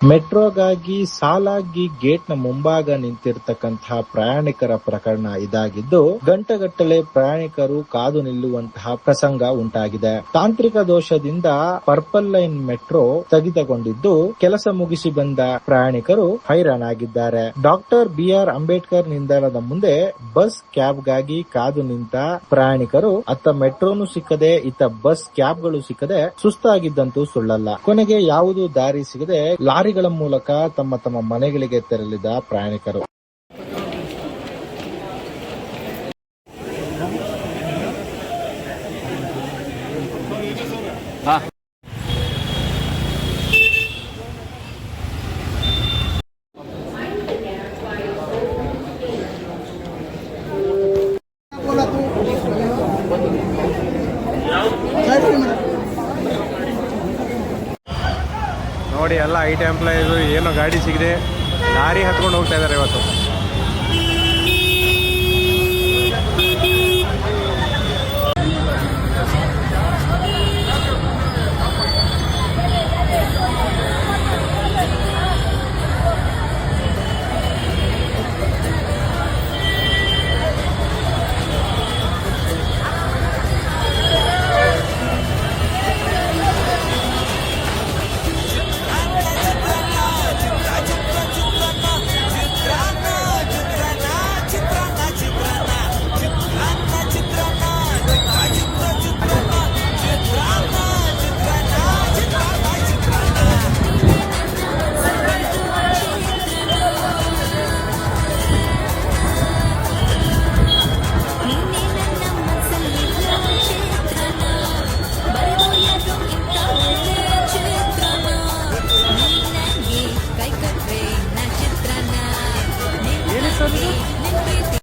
ಮೆಟ್ರೋಗಾಗಿ ಸಾಲಾಗಿ ಗೇಟ್ನ ಮುಂಭಾಗ ನಿಂತಿರ್ತಕ್ಕಂತಹ ಪ್ರಯಾಣಿಕರ ಪ್ರಕರಣ ಇದಾಗಿದ್ದು, ಗಂಟೆಗಟ್ಟಲೆ ಪ್ರಯಾಣಿಕರು ಕಾದು ನಿಲ್ಲುವಂತಹ ಪ್ರಸಂಗ ಉಂಟಾಗಿದೆ. ತಾಂತ್ರಿಕ ದೋಷದಿಂದ ಪರ್ಪಲ್ ಲೈನ್ ಮೆಟ್ರೋ ಸ್ಥಗಿತಗೊಂಡಿದ್ದು, ಕೆಲಸ ಮುಗಿಸಿ ಬಂದ ಪ್ರಯಾಣಿಕರು ಹೈರಾಣಾಗಿದ್ದಾರೆ. ಡಾಕ್ಟರ್ BR ಅಂಬೇಡ್ಕರ್ ನಿಲ್ದಾಣದ ಮುಂದೆ ಬಸ್ ಕ್ಯಾಬ್ಗಾಗಿ ಕಾದು ನಿಂತ ಪ್ರಯಾಣಿಕರು ಅತ್ತ ಮೆಟ್ರೋನು ಸಿಕ್ಕದೆ, ಇತ್ತ ಬಸ್ ಕ್ಯಾಬ್ಗಳು ಸಿಕ್ಕದೆ ಸುಸ್ತಾಗಿದ್ದಂತೂ ಸುಳ್ಳಲ್ಲ. ಕೊನೆಗೆ ಯಾವುದೂ ದಾರಿ ಸಿಗದೆ ಲಾರಿಗಳ ಮೂಲಕ ತಮ್ಮ ಮನೆಗಳಿಗೆ ತೆರಳಿದ ಪ್ರಯಾಣಿಕರು. ನೋಡಿ, ಎಲ್ಲ IT ಎಂಪ್ಲಾಯೀಸ್ ಏನೋ ಗಾಡಿ ಸಿಗದೆ ಲಾರಿ ಹತ್ಕೊಂಡು ಹೋಗ್ತಾ ಇದ್ದಾರೆ ಇವತ್ತು.